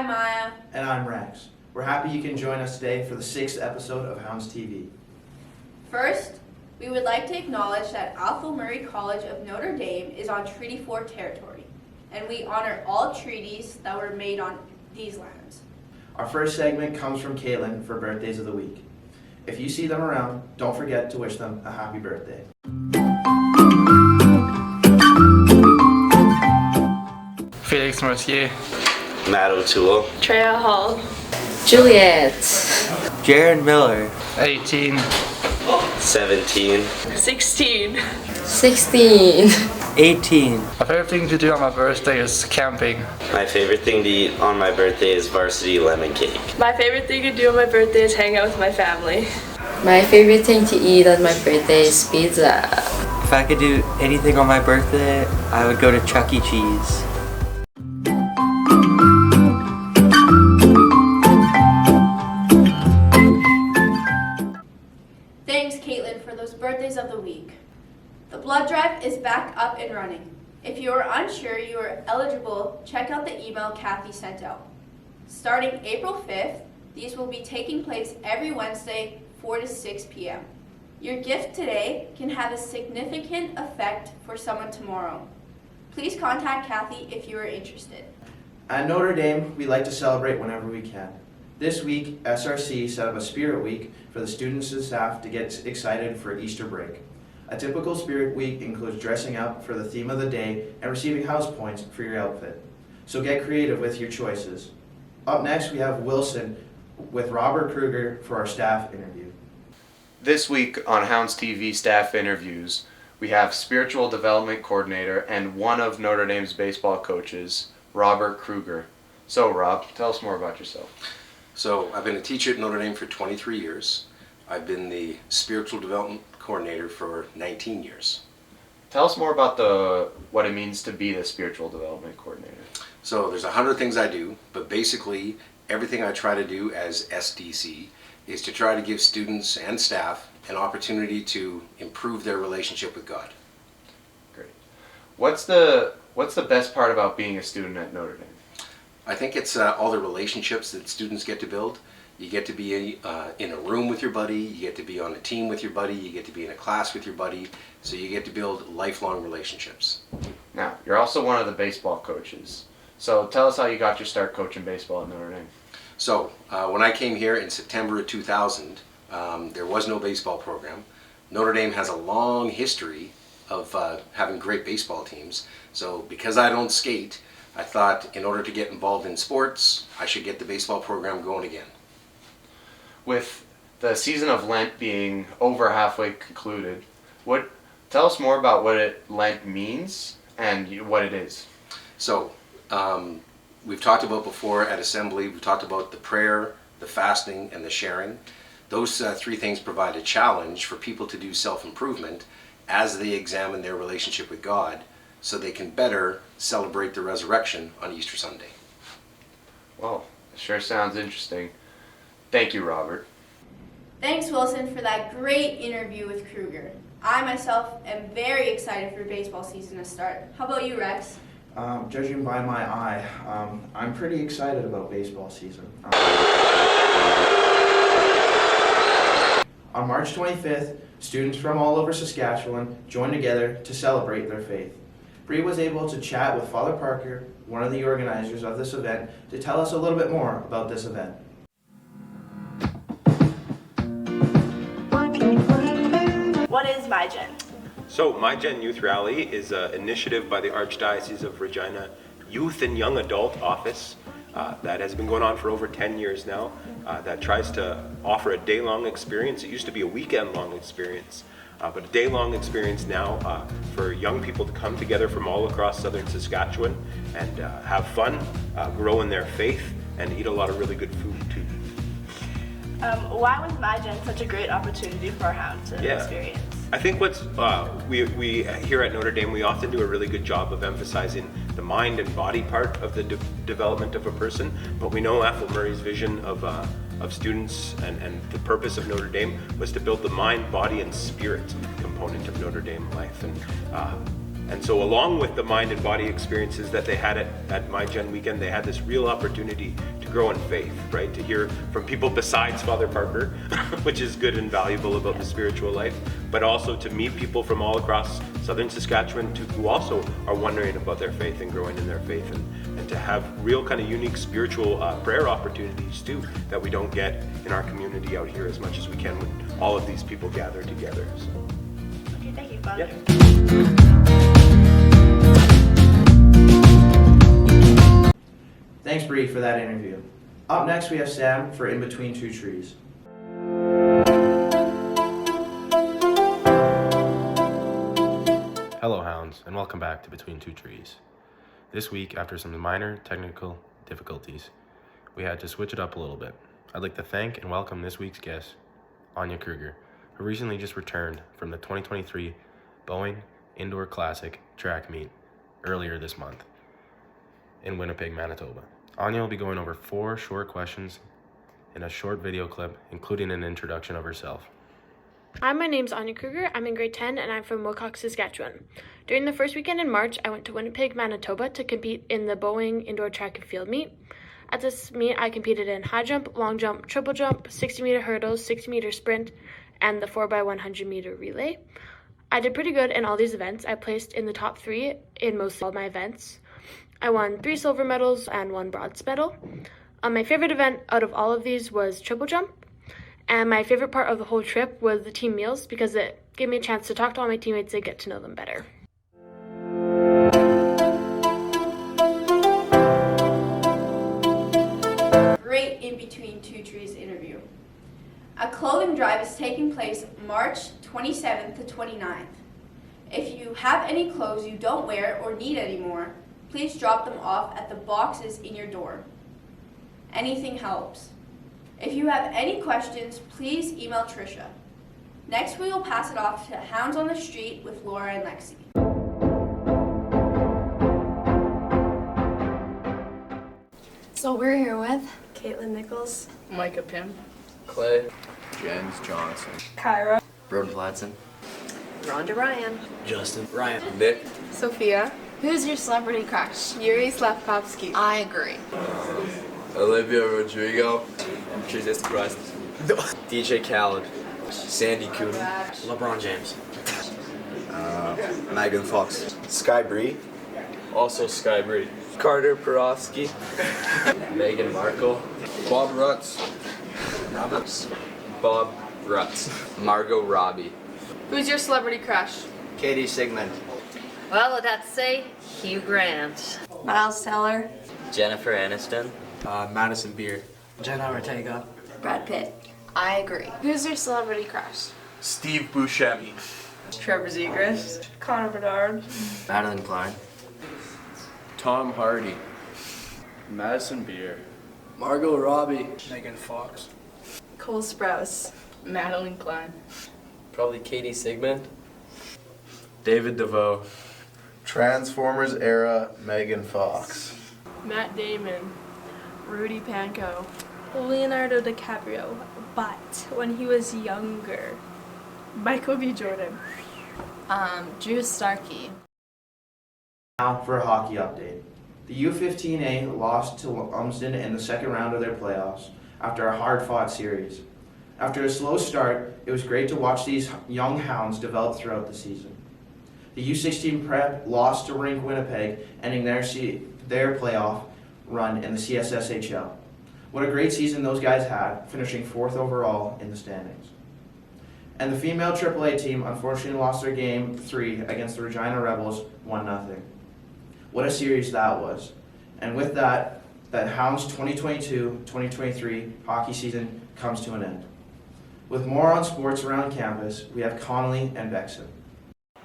I'm Maya. And I'm Rex. We're happy you can join us today for the 6th episode of Hounds TV. First, we would like to acknowledge that Athol Murray College of Notre Dame is on Treaty 4 territory, and we honor all treaties that were made on these lands. Our first segment comes from Caitlin for Birthdays of the Week. If you see them around, don't forget to wish them a happy birthday. Felix Mercier. Matt O'Toole. Treya Hall. Juliet. Jaron Miller. 18. 17. 16. 16. 18. My favorite thing to do on my birthday is camping. My favorite thing to eat on my birthday is varsity lemon cake. My favorite thing to do on my birthday is hang out with my family. My favorite thing to eat on my birthday is pizza. If I could do anything on my birthday, I would go to Chuck E. Cheese. Thanks, Caitlin, for those birthdays of the week. The blood drive is back up and running. If you are unsure you are eligible, check out the email Kathy sent out. Starting April 5th, these will be taking place every Wednesday, 4 to 6 p.m. Your gift today can have a significant effect for someone tomorrow. Please contact Kathy if you are interested. At Notre Dame, we like to celebrate whenever we can. This week, SRC set up a Spirit Week for the students and staff to get excited for Easter break. A typical Spirit Week includes dressing up for the theme of the day and receiving house points for your outfit. So get creative with your choices. Up next, we have Wilson with Robert Kruger for our staff interview. This week on Hounds TV staff interviews, we have Spiritual Development Coordinator and one of Notre Dame's baseball coaches, Robert Kruger. So Rob, tell us more about yourself. So I've been a teacher at Notre Dame for 23 years. I've been the Spiritual Development Coordinator for 19 years. Tell us more about what it means to be the Spiritual Development Coordinator. So there's 100 things I do, but basically everything I try to do as SDC is to try to give students and staff an opportunity to improve their relationship with God. Great. What's the best part about being a student at Notre Dame? I think it's all the relationships that students get to build. You get to be in a room with your buddy, you get to be on a team with your buddy, you get to be in a class with your buddy, so you get to build lifelong relationships. Now, you're also one of the baseball coaches. So tell us how you got your start coaching baseball at Notre Dame. So when I came here in September of 2000, there was no baseball program. Notre Dame has a long history of having great baseball teams. So because I don't skate, I thought in order to get involved in sports, I should get the baseball program going again. With the season of Lent being over halfway concluded, tell us more about what Lent means and what it is. So we've talked about before at Assembly, we've talked about the prayer, the fasting, and the sharing. Those three things provide a challenge for people to do self-improvement as they examine their relationship with God so they can better celebrate the resurrection on Easter Sunday. Well, it sure sounds interesting. Thank you, Robert. Thanks, Wilson, for that great interview with Kruger. I myself am very excited for baseball season to start. How about you, Rex? Judging by my eye, I'm pretty excited about baseball season. On March 25th, students from all over Saskatchewan joined together to celebrate their faith. Bree was able to chat with Father Parker, one of the organizers of this event, to tell us a little bit more about this event. What is MyGen? So MyGen Youth Rally is an initiative by the Archdiocese of Regina Youth and Young Adult Office that has been going on for over 10 years now, that tries to offer a day-long experience. It used to be a weekend-long experience, but a day-long experience now for young people to come together from all across southern Saskatchewan and have fun, grow in their faith, and eat a lot of really good food too. Why was MyGen such a great opportunity for Hounds to experience? I think what's we here at Notre Dame, we often do a really good job of emphasizing the mind and body part of the development of a person, but we know Athol Murray's vision of students and the purpose of Notre Dame was to build the mind, body, and spirit component of Notre Dame life. And And so along with the mind and body experiences that they had at My Gen Weekend, they had this real opportunity to grow in faith, right? To hear from people besides Father Parker, which is good and valuable about the spiritual life, but also to meet people from all across southern Saskatchewan who also are wondering about their faith and growing in their faith, and to have real kind of unique spiritual prayer opportunities too that we don't get in our community out here as much as we can when all of these people gather together. So. Okay, thank you, Father. Yeah. Thanks, Bree, for that interview. Up next, we have Sam for In Between Two Trees. Hello, Hounds, and welcome back to Between Two Trees. This week, after some minor technical difficulties, we had to switch it up a little bit. I'd like to thank and welcome this week's guest, Anya Kruger, who recently just returned from the 2023 Boeing Indoor Classic track meet earlier this month in Winnipeg, Manitoba. Anya will be going over 4 short questions in a short video clip, including an introduction of herself. Hi, my name's Anya Kruger. I'm in grade 10 and I'm from Wilcox, Saskatchewan. During the first weekend in March, I went to Winnipeg, Manitoba to compete in the Boeing Indoor Track and Field meet. At this meet, I competed in high jump, long jump, triple jump, 60-meter hurdles, 60-meter sprint, and the 4x100-meter relay. I did pretty good in all these events. I placed in the top 3 in most all my events. I won 3 silver medals and 1 bronze medal. My favorite event out of all of these was triple jump. And my favorite part of the whole trip was the team meals because it gave me a chance to talk to all my teammates and get to know them better. Great In Between Two Trees interview. A clothing drive is taking place March 27th to 29th. If you have any clothes you don't wear or need anymore, please drop them off at the boxes in your door. Anything helps. If you have any questions, please email Trisha. Next, we will pass it off to Hounds on the Street with Laura and Lexi. So we're here with Caitlin Nichols. Micah Pym. Clay. Jens Johnson. Kyra. Broden Platson. Rhonda Ryan. Justin. Ryan. Nick. Sophia. Who's your celebrity crush? Yuri Slavkovsky. I agree. Olivia Rodrigo. Jesus Christ. DJ Khaled. Sandy Cooney. LeBron James. Megan Fox. Sky Bree. Also Sky Bree. Carter Porofsky. Meghan Markle. Bob Rutz. Bob Rutz. Margot Robbie. Who's your celebrity crush? Katie Sigmund. Well, I'd have to say Hugh Grant. Miles Teller. Jennifer Aniston. Madison Beer. Jenna Ortega. Brad Pitt. I agree. Who's your celebrity crush? Steve Buscemi. Trevor Zegras. Connor Bedard. Madeline Klein. Tom Hardy. Madison Beer. Margot Robbie. Megan Fox. Cole Sprouse. Madeline Klein. Probably Katie Sigmund. David DeVoe. Transformers era Megan Fox. Matt Damon. Rudy Pankow. Leonardo DiCaprio, but when he was younger. Michael B. Jordan. Drew Starkey. Now for a hockey update. The U15A lost to Lumsden in the second round of their playoffs after a hard-fought series. After a slow start, it was great to watch these young Hounds develop throughout the season. The U16 Prep lost to Rink Winnipeg, ending their playoff run in the CSSHL. What a great season those guys had, finishing 4th overall in the standings. And the female AAA team unfortunately lost their Game 3 against the Regina Rebels 1-0. What a series that was. And with that, the Hounds 2022-2023 hockey season comes to an end. With more on sports around campus, we have Connolly and Bexon.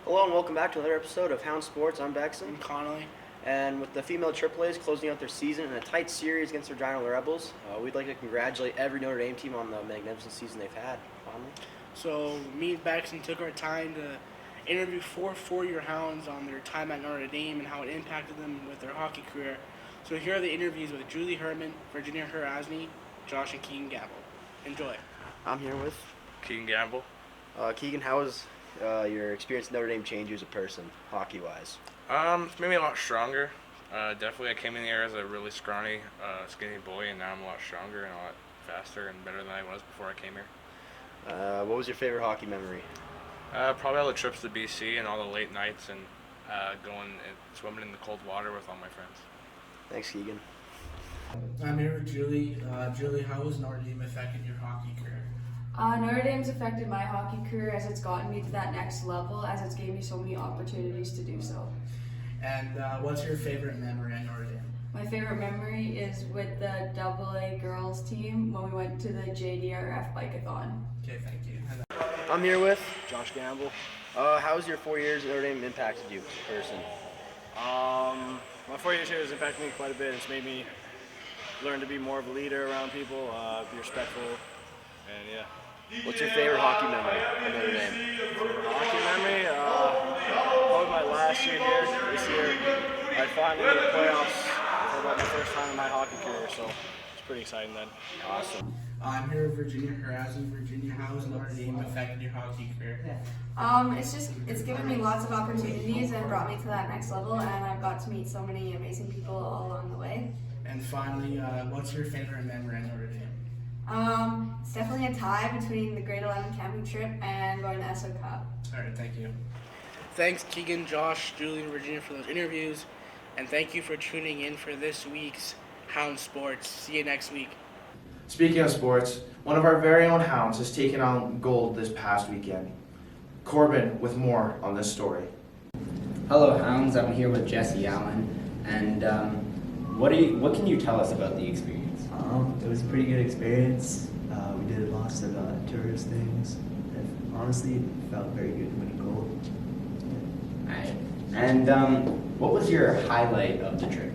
Hello and welcome back to another episode of Hound Sports. I'm Bexon. I'm Connolly. And with the female AAAs closing out their season in a tight series against the Regina Rebels, we'd like to congratulate every Notre Dame team on the magnificent season they've had. Connolly? So me and Bexon took our time to interview 4 four-year Hounds on their time at Notre Dame and how it impacted them with their hockey career. So here are the interviews with Julie Herman, Virginia Herasny, Josh, and Keegan Gamble. Enjoy. I'm here with Keegan Gamble. Keegan, how was your experience at Notre Dame change you as a person, hockey-wise? It's made me a lot stronger. Definitely, I came in here as a really scrawny, skinny boy, and now I'm a lot stronger and a lot faster and better than I was before I came here. What was your favorite hockey memory? Probably all the trips to BC and all the late nights and going and swimming in the cold water with all my friends. Thanks, Keegan. I'm here with Julie. Julie, how has Notre Dame affected your hockey career? Notre Dame's affected my hockey career as it's gotten me to that next level, as it's gave me so many opportunities to do so. And what's your favorite memory at Notre Dame? My favorite memory is with the AA girls team when we went to the JDRF Bike-a-thon. Okay, thank you. I'm here with Josh Gamble. How's your 4 years at Notre Dame impacted you as a person? My 4 years here has impacted me quite a bit. It's made me learn to be more of a leader around people, be respectful, and yeah. What's your favorite hockey memory at Notre Dame? Hockey memory? Probably my last year here. This year, I finally made the playoffs for about the first time in my hockey career, so it's pretty exciting then. Awesome. I'm here with Virginia Harazi. Virginia, how has Notre Dame affected your hockey career? It's given me lots of opportunities and brought me to that next level, and I've got to meet so many amazing people all along the way. And finally, what's your favorite memory at Notre Dame? It's definitely a tie between the grade 11 camping trip and going to SO Cup. All right, thank you. Thanks, Keegan, Josh, Julie, and Virginia for those interviews. And thank you for tuning in for this week's Hound Sports. See you next week. Speaking of sports, one of our very own Hounds has taken on gold this past weekend. Corbin with more on this story. Hello Hounds, I'm here with Jesse Allen, and what can you tell us about the experience? It was a pretty good experience. We did lots of tourist things. Honestly, it felt very good winning gold. Alright. And what was your highlight of the trip?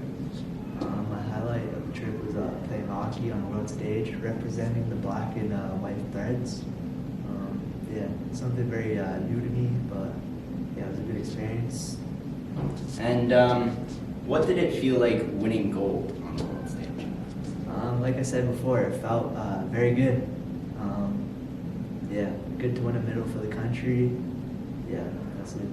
My highlight of the trip was playing hockey on the world stage, representing the black and white threads. Yeah, something very new to me, but yeah, it was a good experience. And what did it feel like winning gold on the world stage? Like I said before, it felt very good. Yeah, good to win a medal for the country. Yeah, that's it.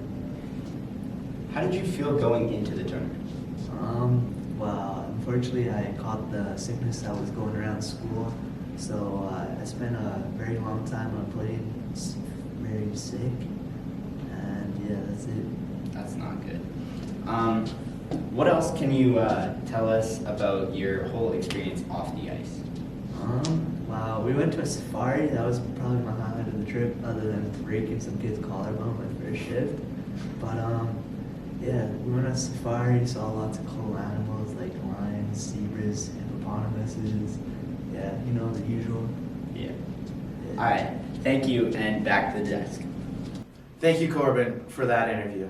How did you feel going into the tournament? Well, unfortunately, I caught the sickness that was going around school, so I spent a very long time on a plane, very sick, and yeah, that's it. That's not good. What else can you tell us about your whole experience off the ice? Wow, we went to a safari. That was probably my highlight of the trip, other than breaking some kid's collarbone my first shift. But yeah, we went on a safari, saw lots of cool animals like lions, zebras, hippopotamuses. Yeah, you know, the usual. Yeah. All right, thank you, and back to the desk. Thank you, Corbin, for that interview.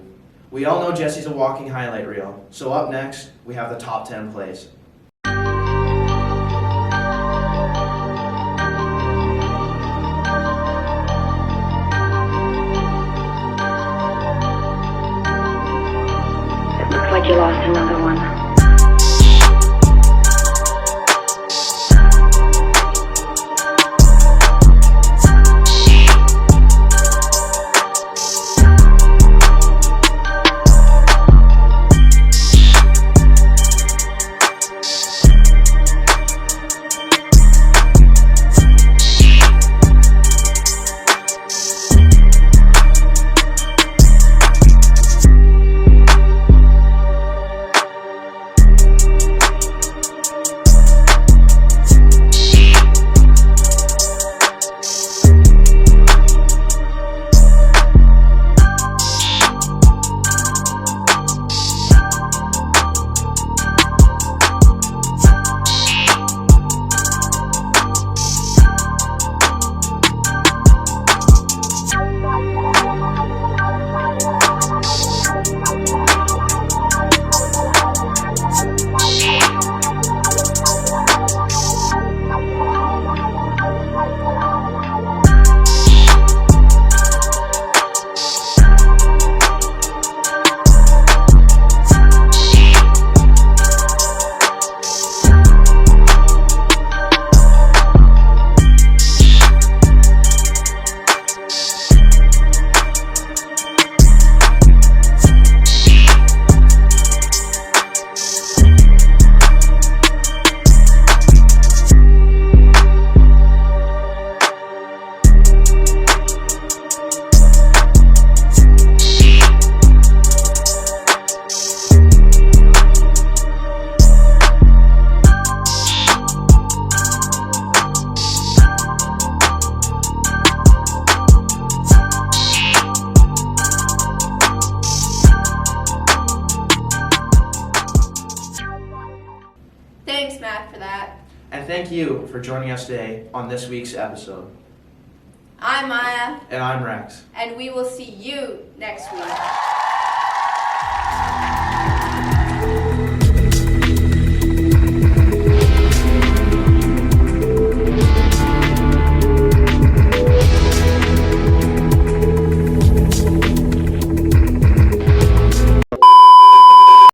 We all know Jesse's a walking highlight reel, so up next, we have the top 10 plays. Looks like you lost another one. you for joining us today on this week's episode. I'm Anya, And I'm Rex. and we will see you next week.